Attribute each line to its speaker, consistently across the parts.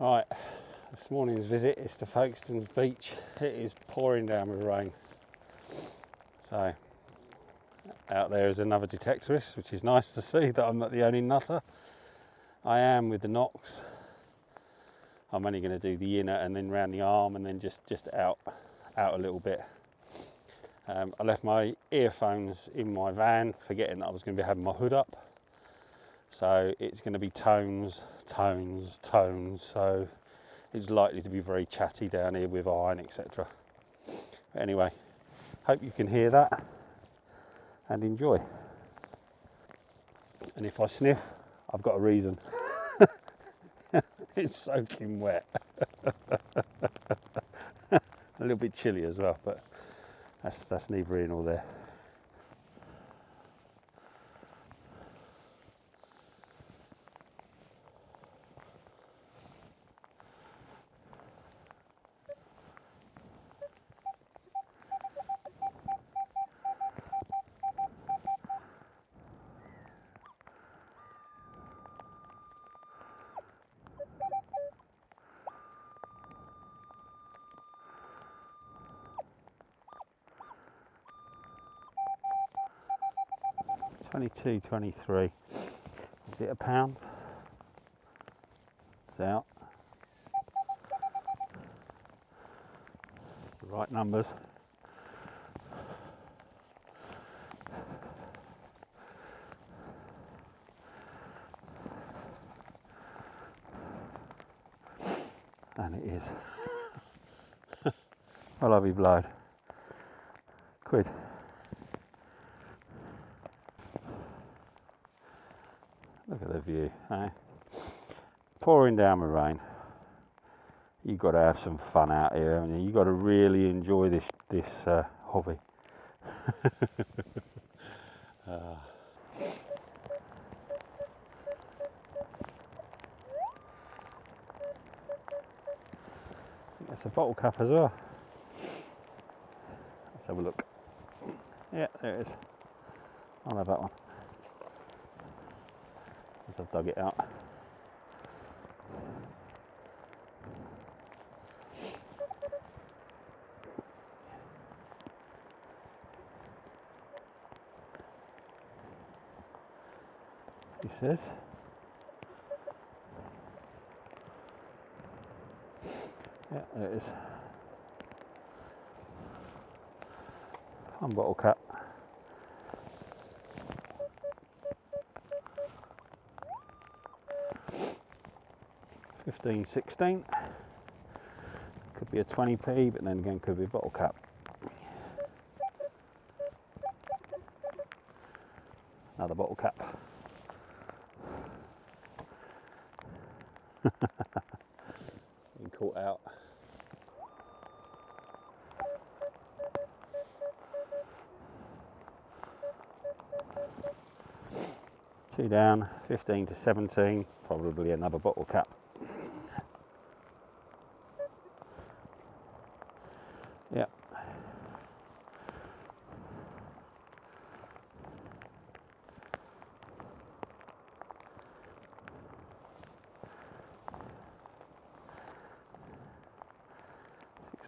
Speaker 1: Right, this morning's visit is to Folkestone Beach. It is pouring down with rain. So, out there is another detectorist, which is nice to see that I'm not the only nutter. I am with the Nox. I'm only going to do the inner and then round the arm and then just out a little bit. I left my earphones in my van, forgetting that I was going to be having my hood up. So it's going to be tones. So it's likely to be very chatty down here with iron, etc. Anyway, hope you can hear that and enjoy. And if I sniff, I've got a reason. It's soaking wet. A little bit chilly as well, but that's neither here nor there. $22.23. Is it a pound? It's out. The right numbers. And it is. Well, I'll be blowed. Quid. Look at the view, eh? Pouring down with rain. You've got to have some fun out here, haven't you? You've got to really enjoy this hobby. That's a bottle cap as well. Let's have a look. Yeah, there it is. I'll have that one. As I've dug it out. He says. Yeah, there it is. One bottle cap. $15.16. Could be a 20p, but then again could be a bottle cap. Another bottle cap. Been caught out. Two down, 15 to 17, probably another bottle cap. Yeah.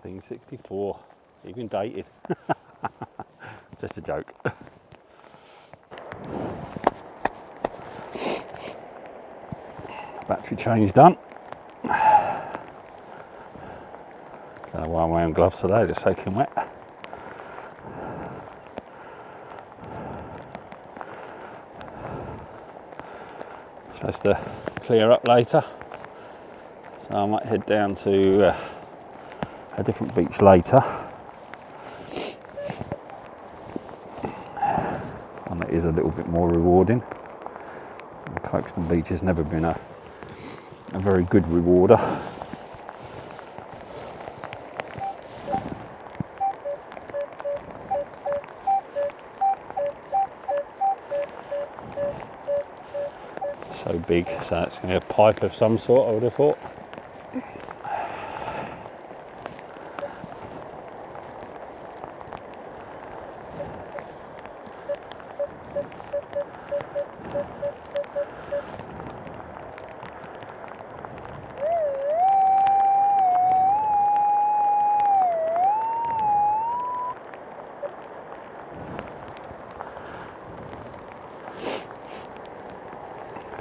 Speaker 1: $16.64, even dated. Just a joke. Battery change done. Don't know why I'm wearing gloves today, they're soaking wet. Supposed to clear up later, so I might head down to a different beach later. One that is a little bit more rewarding. Folkestone Beach has never been a very good rewarder. So big, so it's going to be a pipe of some sort, I would have thought.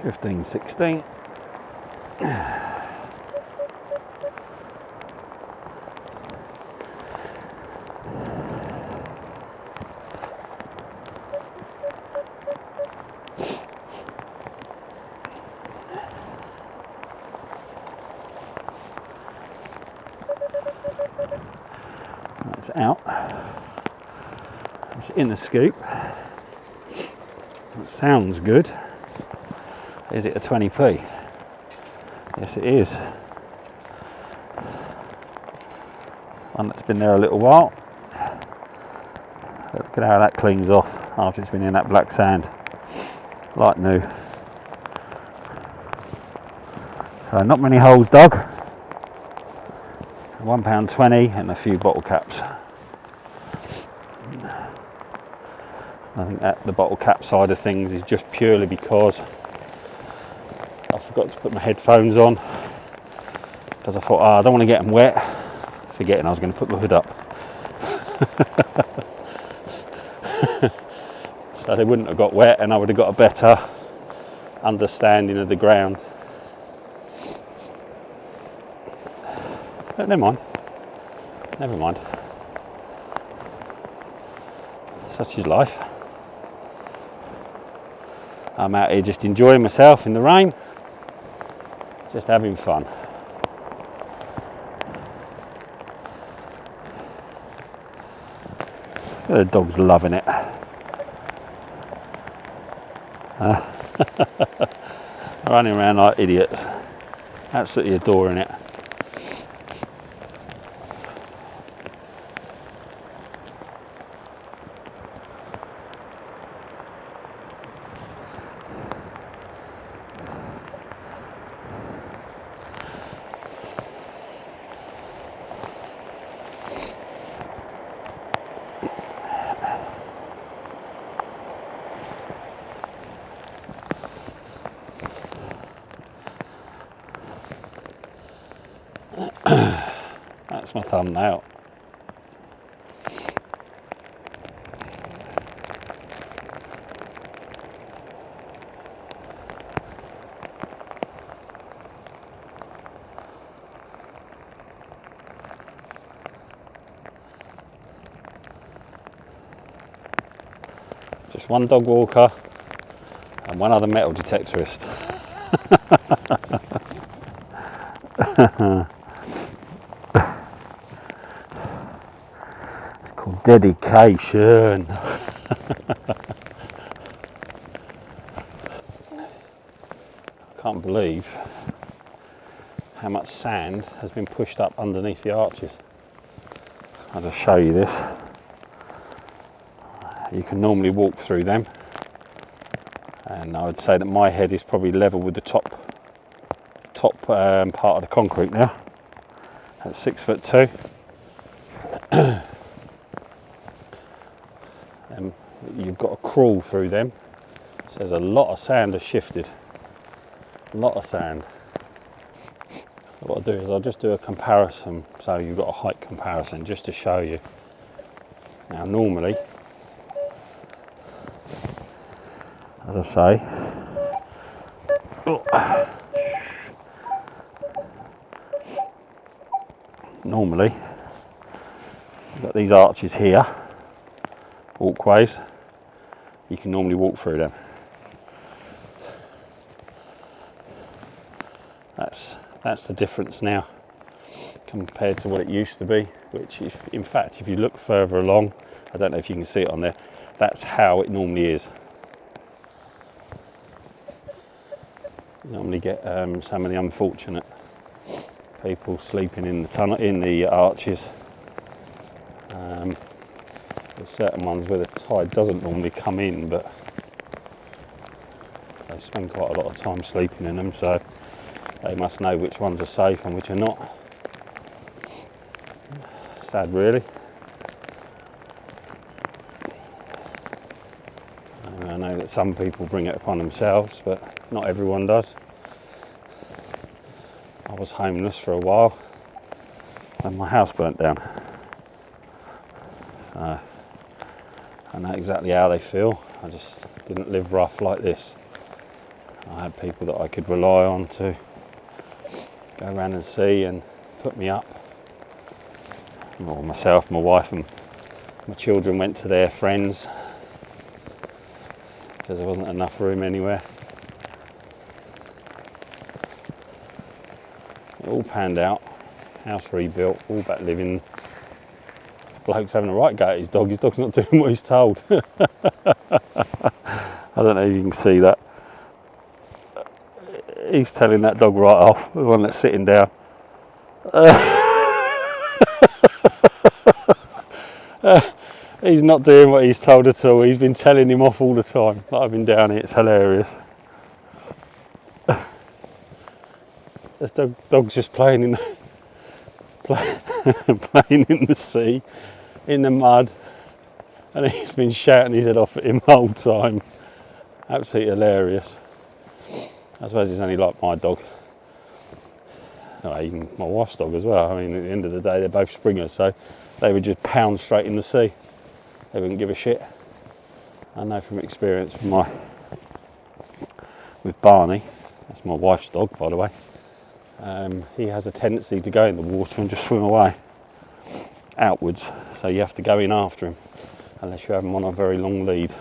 Speaker 1: 15, 16. That's out. It's in the scoop. That sounds good. Is it a 20p? Yes, it is. One that's been there a little while. Look at how that cleans off after it's been in that black sand, like new. So not many holes dug. £1.20 and a few bottle caps. I think that the bottle cap side of things is just purely because I forgot to put my headphones on, because I thought, I don't want to get them wet, forgetting I was going to put the hood up. So they wouldn't have got wet and I would have got a better understanding of the ground. But never mind. Never mind. Such is life. I'm out here just enjoying myself in the rain, just having fun. The dog's loving it. Running around like idiots, absolutely adoring it. That's my thumbnail. Just one dog walker and one other metal detectorist. It's called dedication. I can't believe how much sand has been pushed up underneath the arches. I'll just show you this. You can normally walk through them, and I would say that my head is probably level with the top part of the concrete now at 6'2". And you've got to crawl through them, so there's a lot of sand has shifted, a lot of sand. What I'll do is I'll just do a comparison, so you've got a height comparison just to show you. Now normally, as I say, normally you've got these arches here, walkways, you can normally walk through them. That's the difference now compared to what it used to be, which in fact if you look further along, I don't know if you can see it on there, that's how it normally is. You normally get some of the unfortunate people sleeping in the tunnel, in the arches. There's certain ones where the tide doesn't normally come in, but they spend quite a lot of time sleeping in them, so they must know which ones are safe and which are not. Sad, really. And I know that some people bring it upon themselves, but not everyone does. I was homeless for a while and my house burnt down. I know exactly how they feel. I just didn't live rough like this. I had people that I could rely on to go around and see and put me up. Well, myself, my wife and my children went to their friends because there wasn't enough room anywhere. It all panned out, house rebuilt, all back living. Bloke's having a right go at his dog. His dog's not doing what he's told. I don't know if you can see that. He's telling that dog right off, the one that's sitting down. He's not doing what he's told at all. He's been telling him off all the time. Like I've been down here, it's hilarious. This dog's just playing in the playing in the sea, in the mud, and he's been shouting his head off at him the whole time. Absolutely hilarious. I suppose it's only like my dog. No, even my wife's dog as well. I mean, at the end of the day, they're both springers, so they would just pound straight in the sea. They wouldn't give a shit. I know from experience with Barney, that's my wife's dog, by the way. He has a tendency to go in the water and just swim away outwards, so you have to go in after him unless you have him on a very long lead.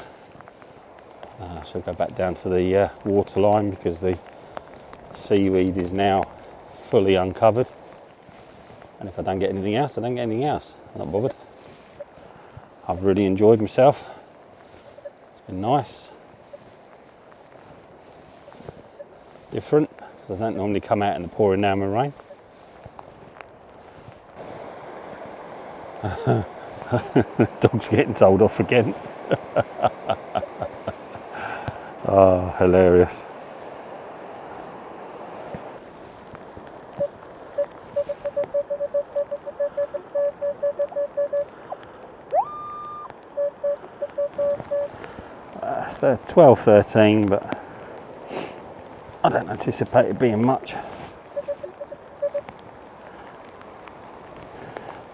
Speaker 1: So go back down to the water line because the seaweed is now fully uncovered, and if I don't get anything else, I don't get anything else. I'm not bothered. I've really enjoyed myself. It's been nice, different, because I don't normally come out in the pouring down with rain. Dog's getting told off again. Oh, hilarious. So 12, 13, but I don't anticipate it being much.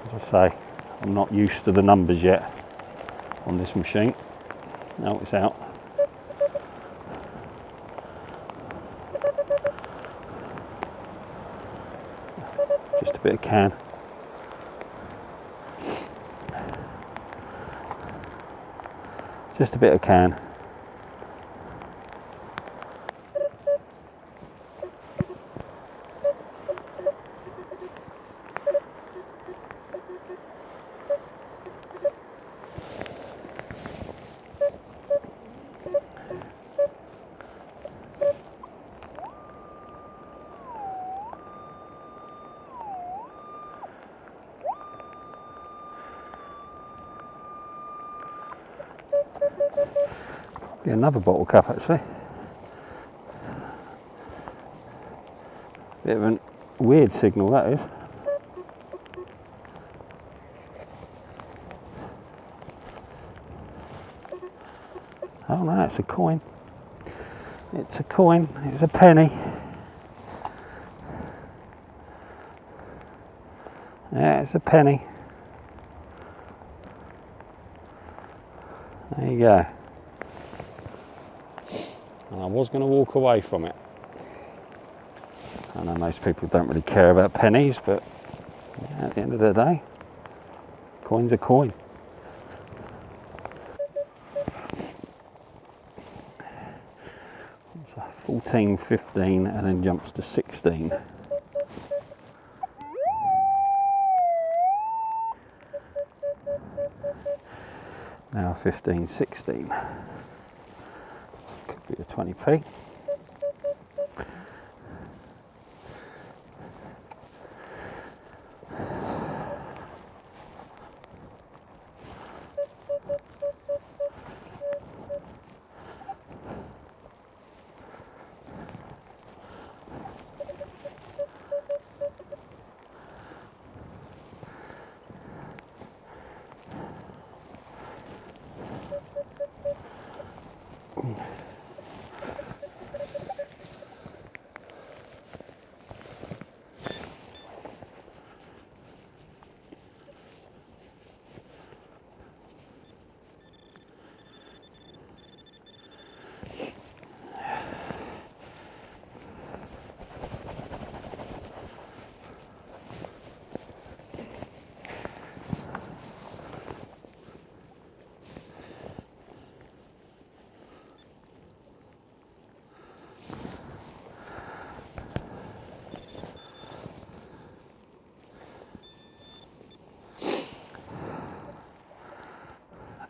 Speaker 1: As I say, I'm not used to the numbers yet on this machine. Now it's out. Just a bit of can. Just a bit of can. Another bottle cap actually. Bit of a weird signal that is. Oh no, it's a coin. It's a coin, it's a penny. Yeah, it's a penny. There you go. And I was going to walk away from it. I know most people don't really care about pennies, but yeah, at the end of the day, coin's a coin. It's a 14, 15, and then jumps to 16. Now 15, 16. Could be a 20p.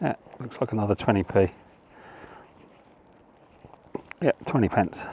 Speaker 1: Yeah, looks like another 20p. Yeah, 20 pence.